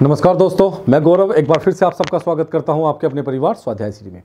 नमस्कार दोस्तों, मैं गौरव एक बार फिर से आप सबका स्वागत करता हूं आपके अपने परिवार स्वाध्याय श्री में।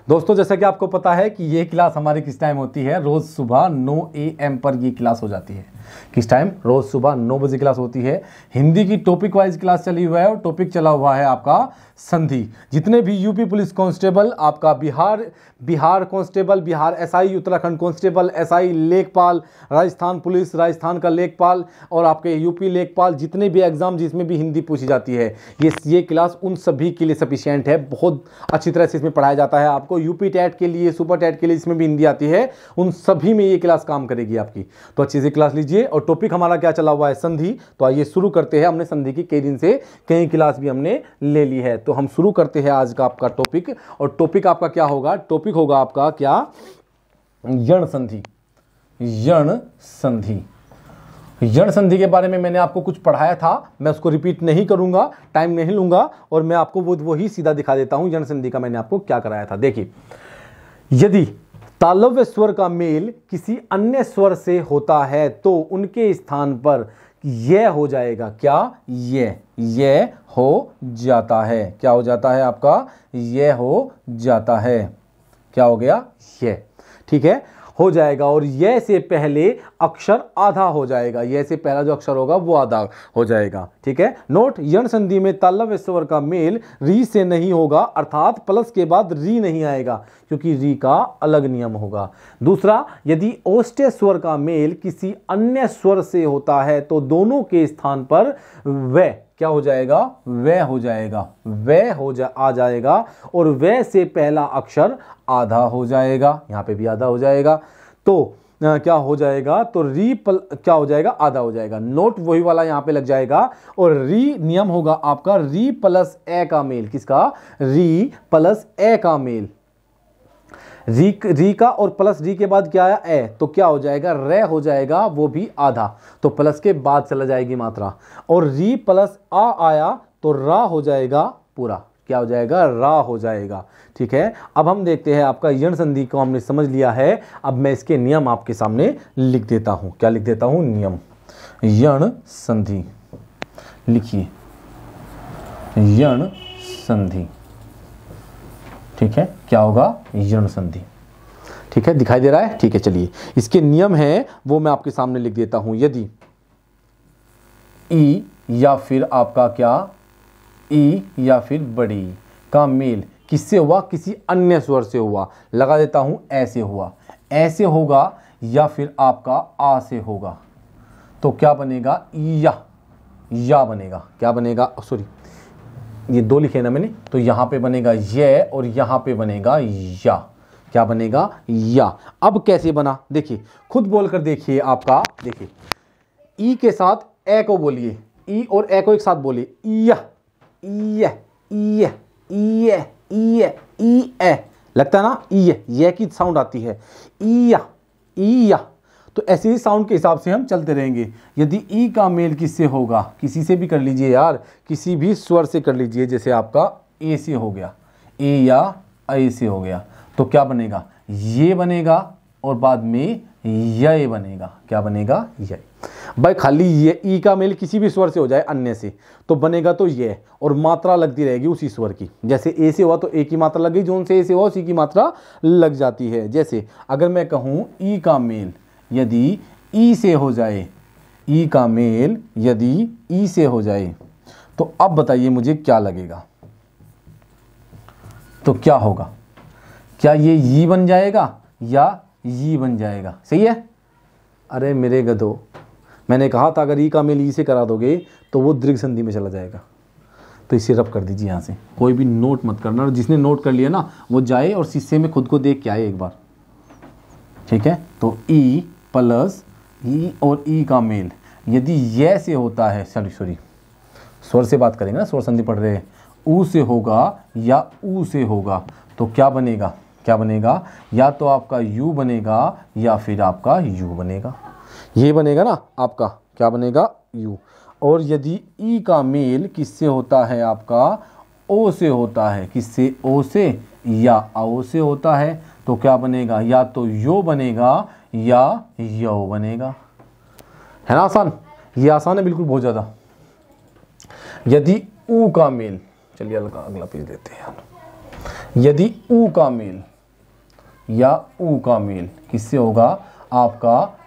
दोस्तों, जैसा कि आपको पता है कि ये क्लास हमारी किस टाइम होती है, रोज़ सुबह 9 AM पर ये क्लास हो जाती है। किस टाइम? रोज़ सुबह 9 बजे क्लास होती है। हिंदी की टॉपिक वाइज क्लास चली हुआ है और टॉपिक चला हुआ है आपका संधि। जितने भी यूपी पुलिस कांस्टेबल, आपका Bihar constable, Bihar SI, Uttarakhand constable, SI, लेखपाल, राजस्थान पुलिस, राजस्थान का लेखपाल और आपके यूपी लेखपाल, जितने भी एग्जाम जिसमें भी हिंदी पूछी जाती है, ये क्लास उन सभी के लिए सफिशिएंट है। बहुत अच्छी तरह से इसमें पढ़ाया जाता है। आपको यूपी टेट के लिए, सुपर टेट के लिए इसमें भी हिंदी आती है, उन सभी में ये क्लास काम करेगी आपकी। तो अच्छी से क्लास लीजिए। और टॉपिक हमारा क्या चला हुआ है? संधि। तो आइए शुरू करते हैं। हमने संधि की कई दिन से कई क्लास भी हमने ले ली है, तो हम शुरू करते हैं आज का आपका टॉपिक। और टॉपिक आपका क्या होगा? टॉपिक होगा आपका क्या? यण संधि। यण संधि। यण संधि के बारे में मैंने आपको कुछ पढ़ाया था, मैं उसको रिपीट नहीं करूंगा, टाइम नहीं लूंगा और मैं आपको वही सीधा दिखा देता हूं। यण संधि का मैंने आपको क्या कराया था, देखिए। यदि तालव्य स्वर का मेल किसी अन्य स्वर से होता है तो उनके स्थान पर यह हो जाएगा क्या? यह हो जाता है। क्या हो जाता है आपका? यह हो जाता है। क्या हो गया? यह। ठीक है, हो जाएगा। और यह से पहले अक्षर आधा हो जाएगा। यह से पहला जो अक्षर होगा वो आधा हो जाएगा। ठीक है, नोट। यण संधि में तालव्य स्वर का मेल री से नहीं होगा, अर्थात प्लस के बाद री नहीं आएगा, क्योंकि री का अलग नियम होगा। दूसरा, यदि ओष्ठ्य स्वर का मेल किसी अन्य स्वर से होता है तो दोनों के स्थान पर वह क्या हो जाएगा? वह हो जाएगा। आ जाएगा और वह से पहला अक्षर आधा हो जाएगा। यहां पे भी आधा हो जाएगा। तो क्या हो जाएगा? तो क्या हो जाएगा? आधा हो जाएगा। नोट वही वाला यहां पे लग जाएगा। और री नियम होगा आपका री प्लस ए का मेल। किसका? री प्लस ए का मेल। री का और प्लस री के बाद क्या आया? ए। तो क्या हो जाएगा? रे हो जाएगा, वो भी आधा। तो प्लस के बाद चला जाएगी मात्रा। और री प्लस आ आया तो रा हो जाएगा पूरा। क्या हो जाएगा? रा हो जाएगा। ठीक है, अब हम देखते हैं आपका यण संधि को हमने समझ लिया है। अब मैं इसके नियम आपके सामने लिख देता हूं। क्या लिख देता हूं? नियम। यण संधि लिखिए। यण संधि। ठीक है, क्या होगा? यण संधि। ठीक है, दिखाई दे रहा है? ठीक है, चलिए इसके नियम हैं वो मैं आपके सामने लिख देता हूं। यदि ई या फिर आपका क्या? ई या फिर बड़ी का मेल किससे हुआ? किसी अन्य स्वर से हुआ। लगा देता हूं, ऐसे हुआ, ऐसे होगा या फिर आपका आ से होगा, तो क्या बनेगा? या बनेगा। क्या बनेगा? सॉरी, ये दो लिखे ना मैंने, तो यहां पे बनेगा ये और यहां पे बनेगा या। क्या बनेगा? या। अब कैसे बना? देखिए, खुद बोलकर देखिए। आपका देखिए, ई के साथ ए को बोलिए, ई और ए को एक साथ बोलिए। लगता है ना? ये की साउंड आती है। या। तो ऐसे ही साउंड के हिसाब से हम चलते रहेंगे। यदि ई का मेल किससे होगा? किसी से भी कर लीजिए यार, किसी भी स्वर से कर लीजिए। जैसे आपका ए से हो गया, ए या ए से हो गया, तो क्या बनेगा? ये बनेगा और बाद में ये बनेगा। क्या बनेगा? ये। भाई खाली ये ई का मेल किसी भी स्वर से हो जाए अन्य से, तो बनेगा तो ये, और मात्रा लगती रहेगी उसी स्वर की। जैसे ए से हुआ तो ए की मात्रा लग गई, जोन से ए से हुआ उसी की मात्रा लग जाती है। जैसे अगर मैं कहूं ई का मेल यदि ई से हो जाए, ई का मेल यदि ई से हो जाए, तो अब बताइए मुझे क्या लगेगा? तो क्या होगा? क्या ये ई बन जाएगा या ई बन जाएगा? सही है? अरे मेरे गधो, मैंने कहा था अगर ई का मेल ई से करा दोगे तो वो दीर्घ संधि में चला जाएगा। तो इसे रब कर दीजिए यहाँ से। कोई भी नोट मत करना, और जिसने नोट कर लिया ना वो जाए और शीशे में खुद को देख के आए एक बार। ठीक है, तो ई प्लस ई और ई का मेल यदि ये से होता है, सॉरी स्वर से बात करेंगे ना, स्वर संधि पढ़ रहे हैं, ऊ से होगा या ऊ से होगा, तो क्या बनेगा? क्या बनेगा? या तो आपका यू बनेगा या फिर आपका यू बनेगा। ये बनेगा ना आपका, क्या बनेगा? यू। और यदि ई का मेल किससे होता है? आपका ओ से होता है। किससे? ओ से या आओ से होता है, तो क्या बनेगा? या तो यो बनेगा या यो बनेगा। है ना आसान? ये आसान है बिल्कुल, बहुत ज़्यादा। यदि ऊ का मेल, चलिए अगला पेज लेते हैं। यदि ऊ का मेल या ऊ का मेल किससे होगा, आपका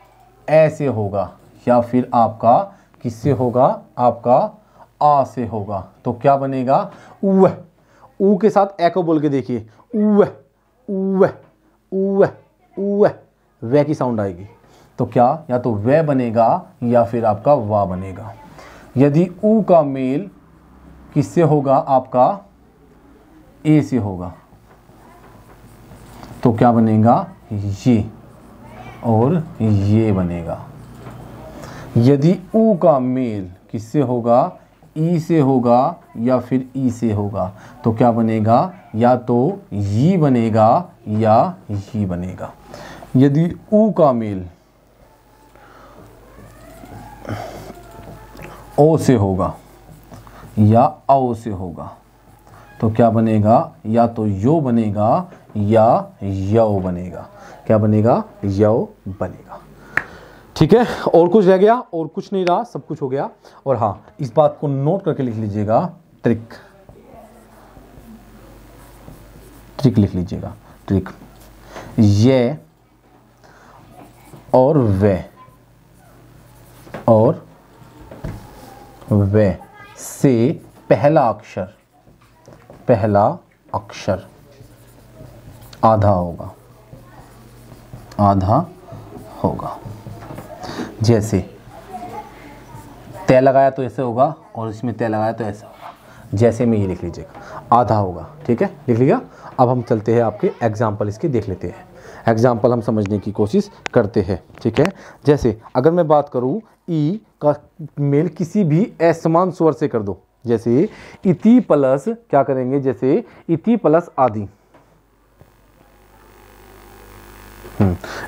ऐसे होगा, या फिर आपका किससे होगा, आपका आ से होगा, तो क्या बनेगा, उह। ऊ के साथ ए को बोल के देखिए, उह उह उह उह, वे की साउंड आएगी, तो क्या, या तो वे बनेगा या फिर आपका वा बनेगा। यदि ऊ का मेल किससे होगा, आपका ए से होगा, तो क्या बनेगा, ये और ये बनेगा। यदि ऊ का मेल किससे होगा, ई से होगा या फिर ई से होगा, तो क्या बनेगा, या तो ये बनेगा या ये बनेगा। यदि ऊ का मेल ओ से होगा या औ से होगा, तो क्या बनेगा, या तो यो बनेगा या यौ बनेगा। क्या बनेगा, यौ बनेगा। ठीक है, और कुछ रह गया, और कुछ नहीं रहा, सब कुछ हो गया। और हाँ, इस बात को नोट करके लिख लीजिएगा, ट्रिक, ट्रिक लिख लीजिएगा, ट्रिक। ये और वे से पहला अक्षर आधा होगा। जैसे तय लगाया तो ऐसे होगा, और इसमें तय लगाया तो ऐसा होगा। जैसे में ये लिख लीजिएगा, आधा होगा। ठीक है, लिख लिया। अब हम चलते हैं, आपके एग्जाम्पल इसके देख लेते हैं। एग्जाम्पल हम समझने की कोशिश करते हैं। ठीक है, जैसे अगर मैं बात करूं, ई का मेल किसी भी असमान स्वर से कर दो, जैसे इति प्लस, क्या करेंगे, जैसे इति प्लस आदि।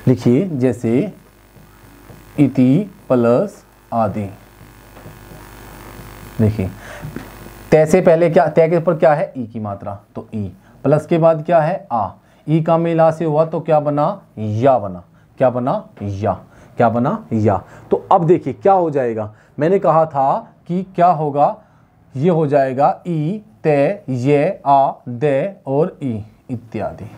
लिखिए, जैसे इति प्लस आदि। देखिए, तय से पहले क्या, तय के ऊपर क्या है, ई की मात्रा, तो ई, प्लस के बाद क्या है, आ। ई का मेल आ से हुआ तो क्या बना, या बना। क्या बना, या। क्या बना, या। तो अब देखिए क्या हो जाएगा, मैंने कहा था कि क्या होगा, ये हो जाएगा ई, तय, ये, आ, दे और ई इत्यादि।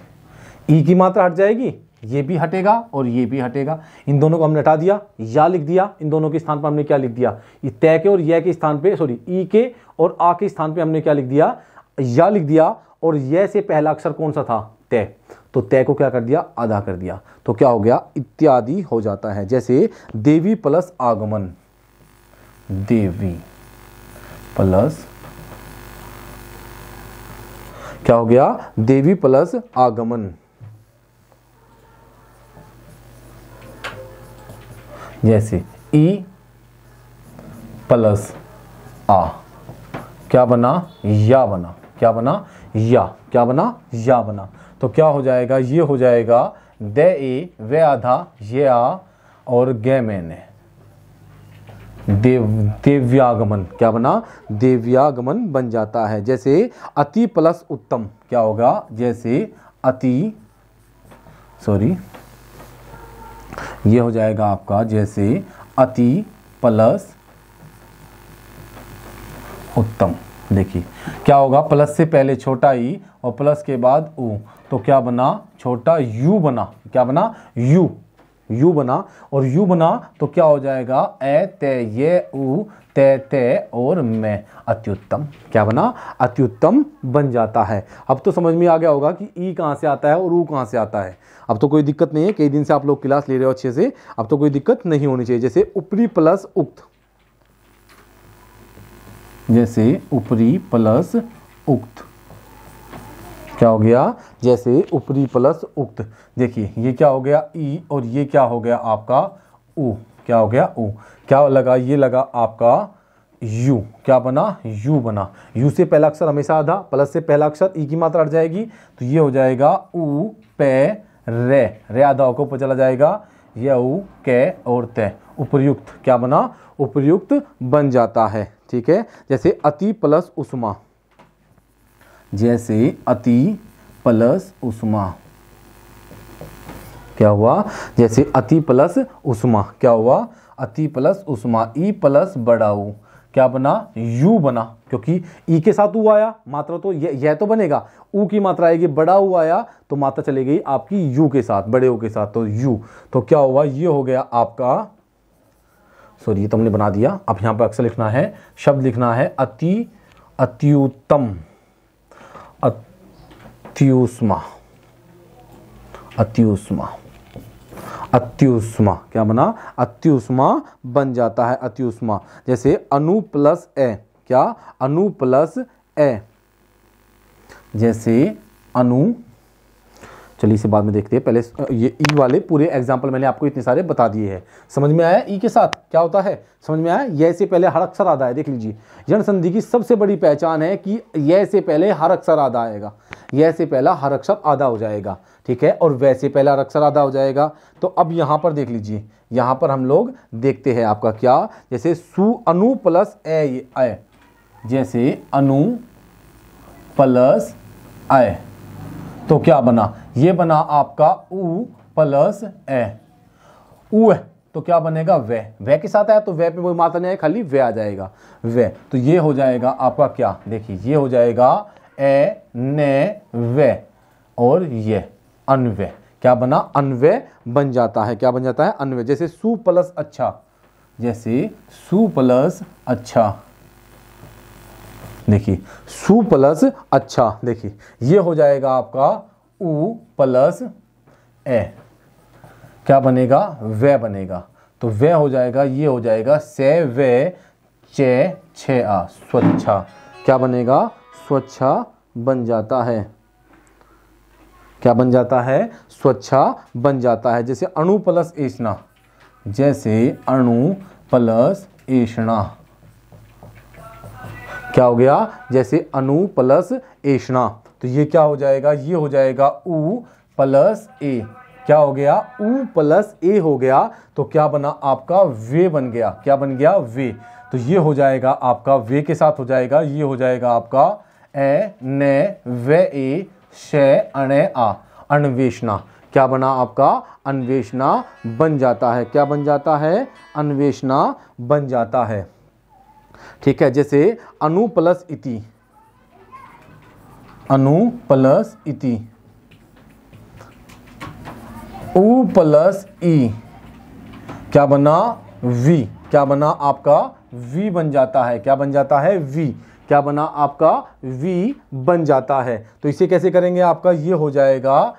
ई की मात्रा हट जाएगी, ये भी हटेगा और ये भी हटेगा। इन दोनों को हमने हटा दिया, या लिख दिया। इन दोनों के स्थान पर हमने क्या लिख दिया, तय के और ये के स्थान पे, सॉरी, ई के और आ के स्थान पे हमने क्या लिख दिया, या लिख दिया। और ये से पहला अक्षर कौन सा था, तय, तो तय को क्या कर दिया, आधा कर दिया, तो क्या हो गया, इत्यादि हो जाता है। जैसे देवी प्लस आगमन, देवी प्लस, क्या हो गया, देवी प्लस आगमन। जैसे ई प्लस आ, क्या बना, या बना। क्या बना, या। क्या बना, या बना। तो क्या हो जाएगा, ये हो जाएगा दे ए, वे आधा, ये आ और गे मैंने, देव्यागमन। क्या बना, देव्यागमन बन जाता है। जैसे अति प्लस उत्तम, क्या होगा, जैसे अति, सॉरी, ये हो जाएगा आपका, जैसे अति प्लस उत्तम। देखिए क्या होगा, प्लस से पहले छोटा ई और प्लस के बाद ऊ, तो क्या बना, छोटा यू बना। क्या बना, यू, यू बना। और यू बना तो क्या हो जाएगा, ए, ते, ये, ऊ, ते, ते और मैं, अत्युत्तम। क्या बना, अत्युत्तम बन जाता है। अब तो समझ में आ गया होगा कि ई कहाँ से आता है और ऊ कहाँ से आता है। अब तो कोई दिक्कत नहीं है, कई दिन से आप लोग क्लास ले रहे हो अच्छे से, अब तो कोई दिक्कत नहीं होनी चाहिए। जैसे ऊपरी प्लस उक्त, जैसे ऊपरी प्लस उक्त, क्या हो गया, जैसे ऊपरी प्लस उक्त। देखिए ये क्या हो गया, ई, और ये क्या हो गया आपका ऊ। क्या हो गया, ऊ। क्या लगा, ये लगा आपका यू। क्या बना, यू बना। यू से पहला अक्षर हमेशा आधा, प्लस से पहला अक्षर ई की मात्रा हट जाएगी, तो ये हो जाएगा ऊ, पे, रे, रे आधा होकर ऊपर चला जाएगा, ये ऊ, के और ते, उपयुक्त। क्या बना, उपयुक्त बन जाता है। ठीक है, जैसे अति प्लस उष्मा, जैसे अति प्लस उष्मा, क्या हुआ, जैसे अति प्लस उष्मा, क्या हुआ, अति प्लस उष्मा। ई प्लस बड़ाऊ, क्या बना, यू बना, क्योंकि ई के साथ ऊ आया, मात्रा तो यह तो बनेगा, ऊ की मात्रा आएगी, बड़ा ऊ आया तो मात्रा चली गई आपकी यू के साथ, बड़े ऊ के साथ, तो यू, तो क्या हुआ, ये हो गया आपका, सॉरी ये तो हमने बना दिया, अब यहां पर अक्सर लिखना है, शब्द लिखना है अत्युत्तम, अत्युष्मा, अत्युष्मा, अत्युष्मा, क्या बना, अत्युष्मा बन जाता है, अत्युष्मा। जैसे अनु प्लस ए, क्या, अनु प्लस ए, जैसे अनु, चलिए इसे बाद में देखते हैं, पहले ये ई वाले पूरे एग्जाम्पल मैंने आपको इतने सारे बता दिए हैं। समझ में आया ई के साथ क्या होता है, समझ में आया, यह से पहले हर अक्षर आधा है, देख लीजिए, यण संधि की सबसे बड़ी पहचान है कि यह से पहले हर अक्षर आधा आएगा, यह से पहला हर अक्षर आधा हो जाएगा, ठीक है, और वैसे पहला हर अक्षर आधा हो जाएगा। तो अब यहाँ पर देख लीजिए, यहाँ पर हम लोग देखते हैं आपका क्या, जैसे अनु प्लस ए, जैसे अनु प्लस ए, तो क्या बना, ये बना आपका उ प्लस ए, उ है तो क्या बनेगा, वे के साथ आया तो वे पे कोई मात्रा नहीं आए, खाली वे आ जाएगा, वे, तो ये हो जाएगा आपका क्या, देखिए ये हो जाएगा ए ने वे, और ये अनवे, क्या बना, अनवे बन जाता है, क्या बन जाता है, अनवे। जैसे सु प्लस अच्छा, जैसे सु प्लस अच्छा, देखिए सु प्लस अच्छा, देखिए ये हो जाएगा आपका उ प्लस ए, क्या बनेगा, वे बनेगा, तो वे हो जाएगा, ये हो जाएगा से वे चे छे आ, स्वच्छा, क्या बनेगा, स्वच्छा बन जाता है, क्या बन जाता है, स्वच्छा बन जाता है। जैसे अणु प्लस ऐष्णा, जैसे अणु प्लस ऐष्णा, क्या हो गया, जैसे अनु प्लस ऐष्णा, तो ये क्या हो जाएगा, ये हो जाएगा उ प्लस ए, क्या हो गया, उ प्लस ए हो गया, तो क्या बना आपका, वे बन गया, क्या बन गया, वे, तो ये हो जाएगा आपका, वे के साथ हो जाएगा, ये हो जाएगा आपका ए ने वे ए शे अणे आ, अन्वेषणा, क्या बना आपका, अन्वेषणा बन जाता है, क्या बन जाता है, अन्वेषणा बन जाता है, ठीक है। जैसे अनु प्लस इति, अनु प्लस इति, उ प्लस ई, क्या बना, वी, क्या बना आपका, वी बन जाता है, क्या बन जाता है, वी, क्या बना आपका, वी बन जाता है। तो इसे कैसे करेंगे, आपका ये हो जाएगा,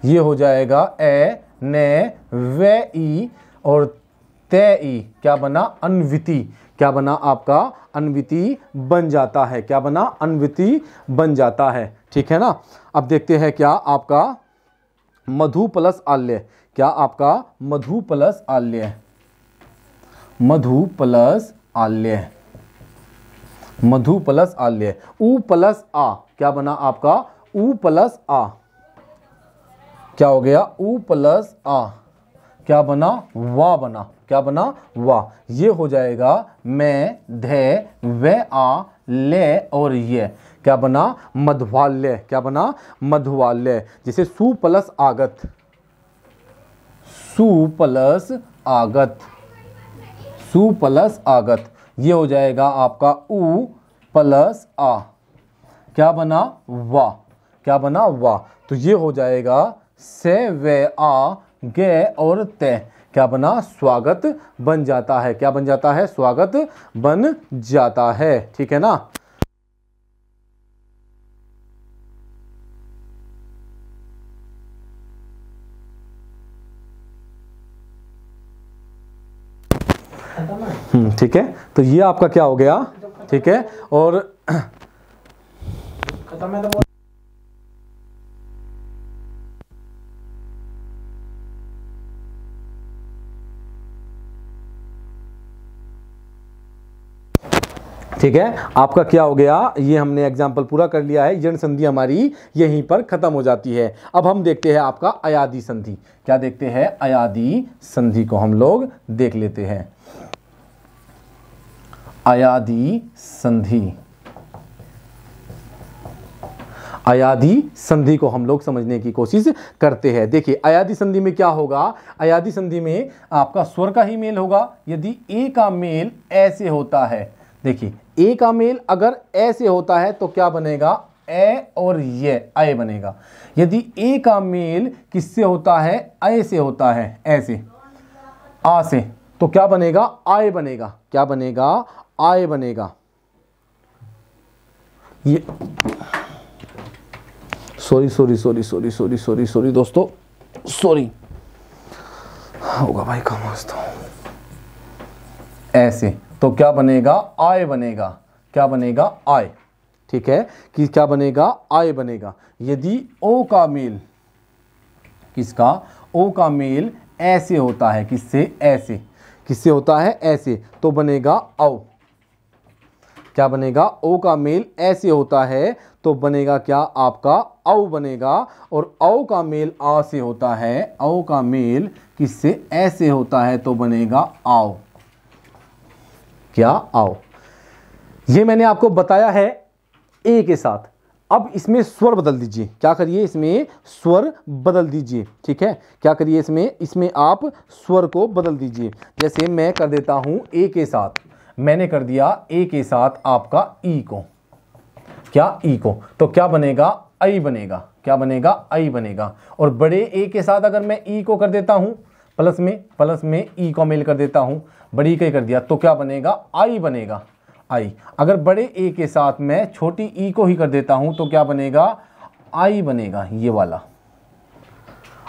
ये हो जाएगा ए ने वे ई और ते ई, क्या बना, अन्विति, क्या बना आपका, अन्विति बन जाता है, क्या बना, अन्विति बन जाता है, ठीक है ना। अब देखते हैं क्या आपका मधु प्लस आल्य, क्या आपका मधु प्लस आल्य, मधु प्लस आल्य, मधु प्लस आल्य, उ प्लस आ, क्या बना आपका, उ प्लस आ, क्या हो गया, उ प्लस आ, क्या बना, वा बना, क्या बना, वा, ये हो जाएगा मैं धे वे आ ले और ये, क्या बना, मधुवाल्य, क्या बना, मधुवाल्य। जैसे सु प्लस आगत, सु प्लस आगत, सु प्लस आगत, ये हो जाएगा आपका उ प्लस आ, क्या बना, वा, क्या बना, वा, तो ये हो जाएगा से वे आ गे और ते, क्या बना, स्वागत बन जाता है, क्या बन जाता है, स्वागत बन जाता है, ठीक है ना। ठीक है, तो ये आपका क्या हो गया, ठीक है, और ठीक है, आपका क्या हो गया, ये हमने एग्जाम्पल पूरा कर लिया है, यण संधि हमारी यहीं पर खत्म हो जाती है। अब हम देखते हैं आपका अयादी संधि, क्या देखते हैं, अयादी संधि को हम लोग देख लेते हैं। अयादी संधि, अयादी संधि को हम लोग समझने की कोशिश करते हैं। देखिए अयादी संधि में क्या होगा, अयादी संधि में आपका स्वर का ही मेल होगा। यदि ए का मेल ऐसे होता है, देखिए ए का मेल अगर ऐसे होता है तो क्या बनेगा, ए और ये अय बनेगा। यदि ए का मेल किससे होता है, अय से होता है, ऐसे आ से, तो क्या बनेगा, आय बनेगा। क्या बनेगा, आय बनेगा। ये सॉरी दोस्तों, सॉरी होगा भाई कम हूँ। ऐसे तो क्या बनेगा, आय बनेगा। क्या बनेगा, आय। ठीक है कि क्या बनेगा, आय बनेगा। यदि ओ का मेल, किसका, ओ का मेल ऐसे होता है, किससे, ऐसे, किससे होता है, ऐसे, तो बनेगा औ। क्या बनेगा, ओ का मेल ऐसे होता है तो बनेगा क्या, आपका औ बनेगा। और औ का मेल आ से होता है, औ का मेल किससे, ऐसे होता है तो बनेगा आओ। क्या, आओ। ये मैंने आपको बताया है ए के साथ। अब इसमें स्वर बदल दीजिए, क्या करिए, इसमें स्वर बदल दीजिए। ठीक है, क्या करिए, इसमें आप स्वर को बदल दीजिए। जैसे मैं कर देता हूं ए के साथ, मैंने कर दिया ए के साथ आपका ई को, क्या, ई को, तो क्या बनेगा, आई बनेगा। क्या बनेगा, आई बनेगा। और बड़े ए के साथ अगर मैं ई को कर देता हूं प्लस में ई को मेल कर देता हूं, बड़ी के कर दिया तो क्या बनेगा, आई बनेगा, आई। अगर बड़े ए के साथ मैं छोटी ई को ही कर देता हूं तो क्या बनेगा, आई बनेगा, ये वाला।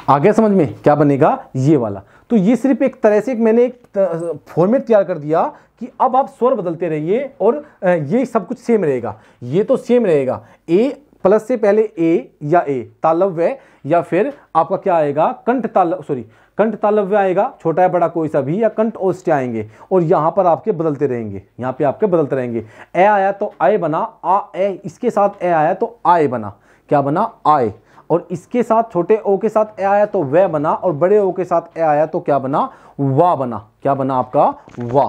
आ गया समझ में, क्या बनेगा, ये वाला। तो ये सिर्फ एक तरह से मैंने एक फॉर्मेट तैयार कर दिया कि अब आप स्वर बदलते रहिए और ये सब कुछ सेम रहेगा। ये तो सेम रहेगा, ए प्लस से पहले ए या ए तालव्य, या फिर आपका क्या आएगा, कंठ तालव्य आएगा, छोटा या बड़ा कोई सा भी, या कंठ ओष्ठ्य आएंगे। और यहां पर आपके बदलते रहेंगे, यहां पे आपके बदलते रहेंगे। ए आया तो आय बना, आ ए, इसके साथ ए आया तो आय बना। क्या बना, आय। और इसके साथ छोटे ओ के साथ ए आया तो वह बना, और बड़े ओ के साथ ए आया तो क्या बना, वाह बना। क्या बना आपका, वाह।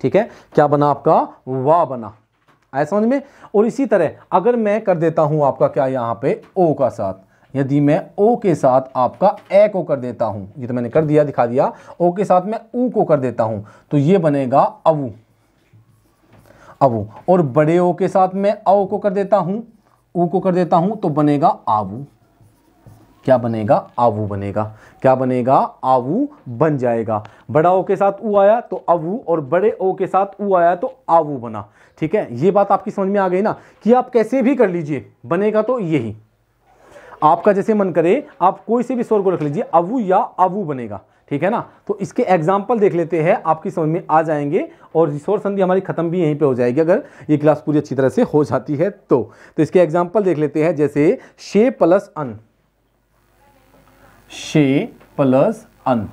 ठीक है, क्या बना आपका, वाह बना। आया समझ में। और इसी तरह अगर मैं कर देता हूं आपका क्या, यहां पे ओ का साथ, यदि मैं ओ के साथ आपका ए को कर देता हूं, ये तो मैंने कर दिया, दिखा दिया। ओ के साथ मैं ऊ को कर देता हूं तो ये बनेगा अवु, अवु। और बड़े ओ के साथ मैं औ को कर देता हूं, ऊ को कर देता हूं तो बनेगा आवू। क्या बनेगा, आवू बनेगा। क्या बनेगा, आवू बन जाएगा। बड़ा ओ के साथ ऊ आया तो अवू, और बड़े ओ के साथ ऊ आया तो आवू बना। ठीक है, ये बात आपकी समझ में आ गई ना, कि आप कैसे भी कर लीजिए, बनेगा तो यही। आपका जैसे मन करे आप कोई से भी स्वर को रख लीजिए, अवू या आवू बनेगा। ठीक है ना। तो इसके एग्जाम्पल देख लेते हैं, आपकी समझ में आ जाएंगे। और स्वर संधि हमारी खत्म भी यहीं पे हो जाएगी अगर ये क्लास पूरी अच्छी तरह से हो जाती है तो इसके एग्जाम्पल देख लेते हैं। जैसे शे प्लस अन, शे प्लस अन।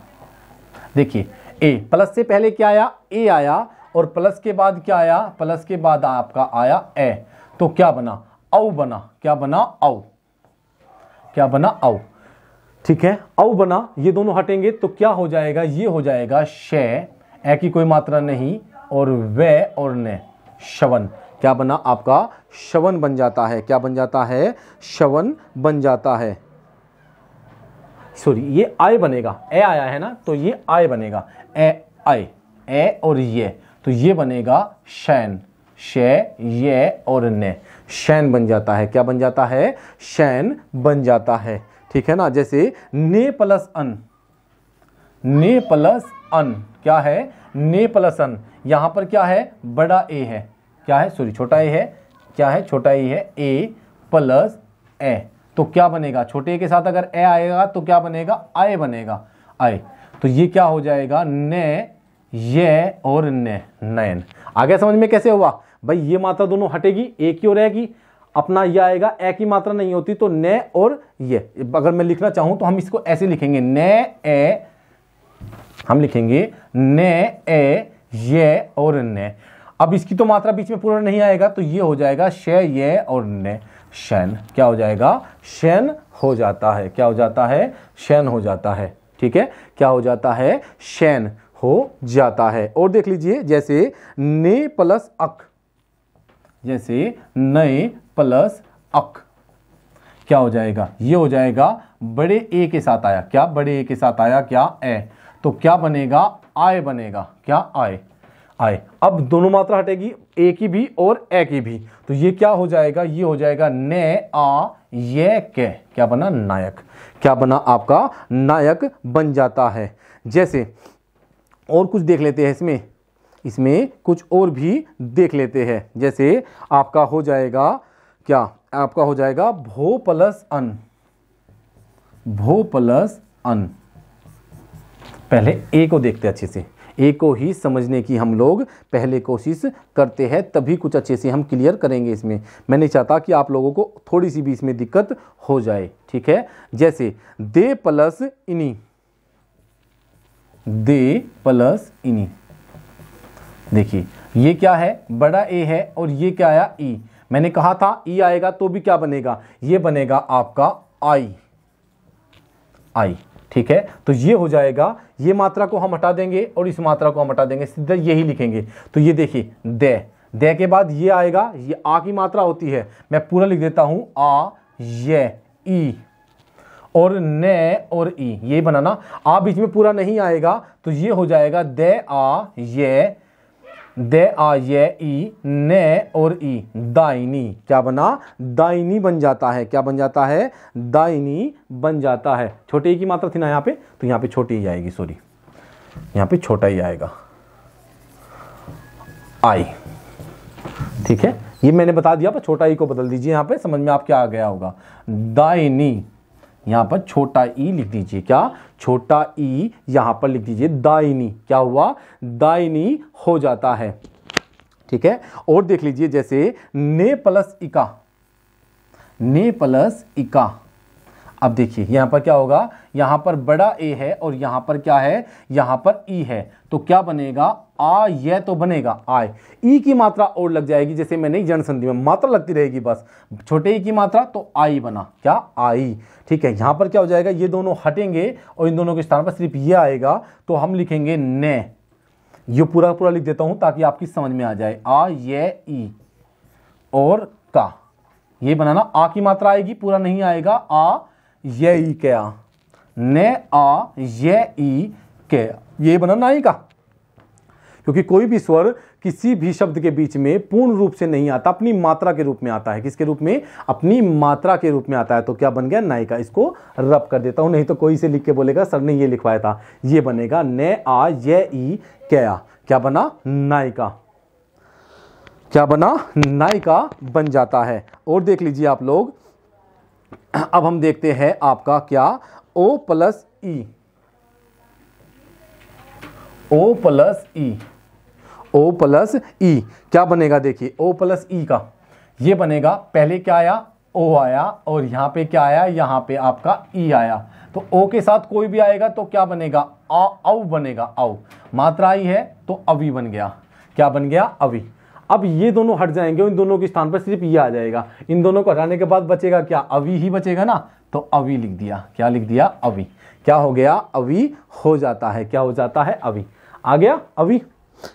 देखिए ए प्लस से पहले क्या आया, ए आया, और प्लस के बाद क्या आया, प्लस के बाद आपका आया ए, तो क्या बना, औ बना। क्या बना, औ। क्या बना, औ। ठीक है, औ बना। ये दोनों हटेंगे तो क्या हो जाएगा, ये हो जाएगा शे, ए की कोई मात्रा नहीं, और वे और ने, शवन। क्या बना आपका, शवन बन जाता है। क्या बन जाता है, शवन बन जाता है। सॉरी, ये आय बनेगा, ए आया है ना, तो ये आय बनेगा, ए आय, ए और ये, तो ये बनेगा शैन, शे, ये और ने, शैन बन जाता है। क्या बन जाता है, शैन बन जाता है। ठीक है ना। जैसे ने प्लस अन, ने प्लस अन क्या है, ने प्लस अन। यहां पर क्या है, बड़ा ए है, क्या है, सॉरी छोटा ए है, क्या है, छोटा ए है, ए प्लस ए, तो क्या बनेगा, छोटे ए के साथ अगर ए आएगा तो क्या बनेगा, आय बनेगा, आय। तो ये क्या हो जाएगा, ने, ये और ने, नयन। आगे समझ में कैसे हुआ भाई, ये मात्रा दोनों हटेगी, एक ही हो रहेगी, अपना ये आएगा, ए की मात्रा नहीं होती तो ने और ये। अगर मैं लिखना चाहूं तो हम इसको ऐसे लिखेंगे, ने ए, हम लिखेंगे ने ए, ये और ने। अब इसकी तो मात्रा बीच में पूरा नहीं आएगा तो ये हो जाएगा शे, ये और ने, शैन। क्या हो जाएगा, शैन हो जाता है। क्या हो जाता है, शैन हो जाता है। ठीक है, क्या हो जाता है, शैन हो जाता है। और देख लीजिए, जैसे ने प्लस अक, जैसे नए प्लस अक। क्या हो जाएगा, ये हो जाएगा बड़े ए के साथ आया, क्या बड़े ए के साथ आया, क्या ए, तो क्या बनेगा, आय बनेगा, क्या आय, आय। अब दोनों मात्रा हटेगी, ए की भी और ए की भी, तो ये क्या हो जाएगा, ये हो जाएगा ने आ ये के, क्या बना, नायक। क्या बना, आपका नायक बन जाता है। जैसे और कुछ देख लेते हैं इसमें, इसमें कुछ और भी देख लेते हैं। जैसे आपका हो जाएगा क्या, आपका हो जाएगा भो प्लस अन, भो प्लस अन। पहले ए को देखते हैं अच्छे से, ए को ही समझने की हम लोग पहले कोशिश करते हैं, तभी कुछ अच्छे से हम क्लियर करेंगे इसमें। मैं नहीं चाहता कि आप लोगों को थोड़ी सी भी इसमें दिक्कत हो जाए, ठीक है। जैसे दे प्लस इनी, दे प्लस इनी, देखिए ये क्या है, बड़ा ए है और ये क्या आया, ई। मैंने कहा था ई आएगा तो भी क्या बनेगा, ये बनेगा आपका आई, आई, ठीक है। तो ये हो जाएगा, ये मात्रा को हम हटा देंगे और इस मात्रा को हम हटा देंगे, सीधा यही लिखेंगे। तो ये देखिए दे, दे के बाद ये आएगा, ये आ की मात्रा होती है, मैं पूरा लिख देता हूं, आ ये ई और ने और ई, ये बनाना। आ बीच में पूरा नहीं आएगा तो ये हो जाएगा दे आ ये, दे आ ये ई, ने और ई, दाइनी। क्या बना, दाइनी बन जाता है। क्या बन जाता है, दाइनी बन जाता है। छोटे ई की मात्रा थी ना यहाँ पे, तो यहाँ पे छोटी ही आएगी, सॉरी यहाँ पे छोटा ही आएगा, आई, ठीक है। ये मैंने बता दिया, पर छोटा ई को बदल दीजिए, यहाँ पे समझ में आपके आ गया होगा। दाइनी, यहाँ पर छोटा ई लिख दीजिए, क्या, छोटा ई यहाँ पर लिख दीजिए, दाइनी। क्या हुआ, दाइनी हो जाता है, ठीक है। और देख लीजिए, जैसे ने प्लस इका, ने प्लस इका। अब देखिए यहाँ पर क्या होगा, यहाँ पर बड़ा ए है और यहाँ पर क्या है, यहाँ पर ई है, तो क्या बनेगा, आ ये तो बनेगा आय। ई की मात्रा और लग जाएगी, जैसे मैंने जन संधि में मात्रा लगती रहेगी बस, छोटे ई की मात्रा तो आई बना, क्या, आई, ठीक है। यहाँ पर क्या हो जाएगा, ये दोनों हटेंगे और इन दोनों के स्थान पर सिर्फ ये आएगा, तो हम लिखेंगे ने। ये पूरा पूरा लिख देता हूं ताकि आपकी समझ में आ जाए, आ ये ई और का, ये बनाना। आ की मात्रा आएगी, पूरा नहीं आएगा, आ ये ई क्या, ने आ ये ई के, ये बना नाई का। क्योंकि कोई भी स्वर किसी भी शब्द के बीच में पूर्ण रूप से नहीं आता, अपनी मात्रा के रूप में आता है। किसके रूप में, अपनी मात्रा के रूप में आता है। तो क्या बन गया, नायिका। इसको रब कर देता हूं, नहीं तो कोई से लिख के बोलेगा सर ने ये लिखवाया था। ये बनेगा ने आ ये ई क्या, क्या बना, नायिका। क्या बना, नायिका बन जाता है। और देख लीजिए आप लोग, अब हम देखते हैं आपका क्या, ओ प्लस ई, ओ प्लस ई, ओ प्लस ई क्या बनेगा, देखिए ओ प्लस ई का ये बनेगा। पहले क्या आया, ओ आया और यहाँ पे क्या आया, यहाँ पे आपका ई आया। तो ओ के साथ कोई भी आएगा तो क्या बनेगा, औ बनेगा, औ। मात्रा आई है तो अवी बन गया। क्या बन गया, अवी। अब ये दोनों हट जाएंगे, इन दोनों के स्थान पर सिर्फ ये आ जाएगा। इन दोनों को हटाने के बाद बचेगा क्या, अवी ही बचेगा ना, तो अवी लिख दिया। क्या लिख दिया, अवी। क्या हो गया, अवी हो जाता है। क्या हो जाता है, अवी। आ गया अवी।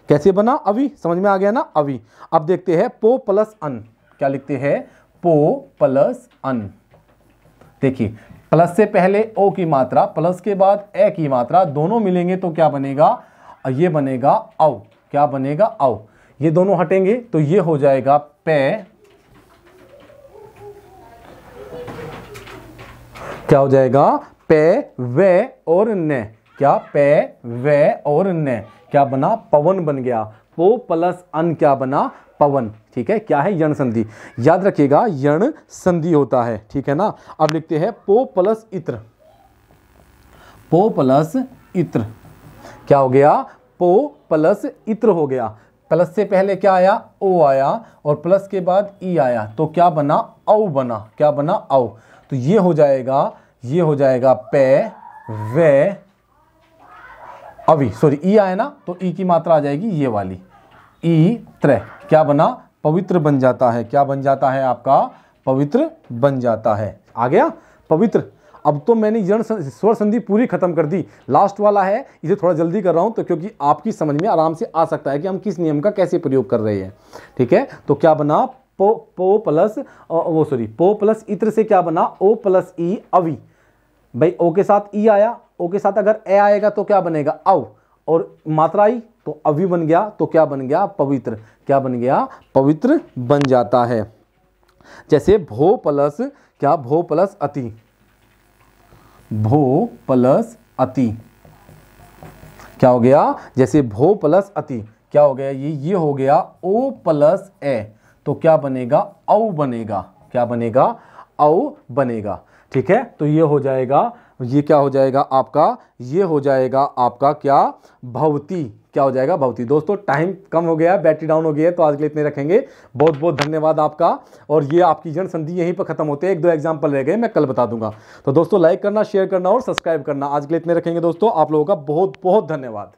कैसे बना, अवी, समझ में आ गया ना, अवी। अब देखते हैं पो प्लस अन। क्या लिखते हैं, पो प्लस अन। देखिए प्लस से पहले ओ की मात्रा, प्लस के बाद ए की मात्रा, दोनों मिलेंगे तो क्या बनेगा, ये बनेगा औ। क्या बनेगा, औ। ये दोनों हटेंगे तो ये हो जाएगा पे। क्या हो जाएगा, पे वे और ने। क्या, पे वे और ने। क्या बना, पवन बन गया। पो प्लस अन क्या बना, पवन। ठीक है, क्या है, यण संधि। याद रखिएगा यण संधि होता है, ठीक है ना। अब लिखते हैं पो प्लस इत्र। पो प्लस इत्र क्या हो गया, पो प्लस इत्र हो गया। प्लस से पहले क्या आया, ओ आया और प्लस के बाद ई आया तो क्या बना, औ बना। क्या बना, औ। तो ये हो जाएगा, ये हो जाएगा पे वे अभी, सॉरी ई आया ना, तो ई की मात्रा आ जाएगी ये वाली, ई त्र। क्या बना, पवित्र बन जाता है। क्या बन जाता है आपका, पवित्र बन जाता है। आ गया, पवित्र। अब तो मैंने यण स्वर संधि पूरी खत्म कर दी, लास्ट वाला है, इसे थोड़ा जल्दी कर रहा हूं तो क्योंकि आपकी समझ में आराम से आ सकता है कि हम किस नियम का कैसे प्रयोग कर रहे हैं। ठीक है, तो क्या बना, पो प्लस पो प्लस इत्र से क्या बना, ओ प्लस ई अवी। भाई ओ के साथ ई आया, ओ के साथ अगर ए आएगा तो क्या बनेगा, अव, और मात्रा आई तो अवी बन गया, तो क्या बन गया, पवित्र। क्या बन गया, पवित्र बन जाता है। जैसे भो प्लस क्या, भो प्लस अति, भो प्लस अति क्या हो गया, जैसे भो प्लस अति क्या हो गया, ये हो गया ओ प्लस ए, तो क्या बनेगा, औ बनेगा। क्या बनेगा, औ बनेगा। ठीक है, तो ये हो जाएगा, ये क्या हो जाएगा आपका, ये हो जाएगा आपका क्या, भवती। क्या हो जाएगा, भवती। दोस्तों टाइम कम हो गया, बैटरी डाउन हो गई है, तो आज के लिए इतने रखेंगे। बहुत बहुत धन्यवाद आपका। और ये आपकी जन संधि यहीं पर खत्म होते हैं, 1-2 एग्जाम्पल रह गए, मैं कल बता दूंगा। तो दोस्तों लाइक करना, शेयर करना और सब्सक्राइब करना। आज के लिए इतने रखेंगे दोस्तों, आप लोगों का बहुत बहुत धन्यवाद।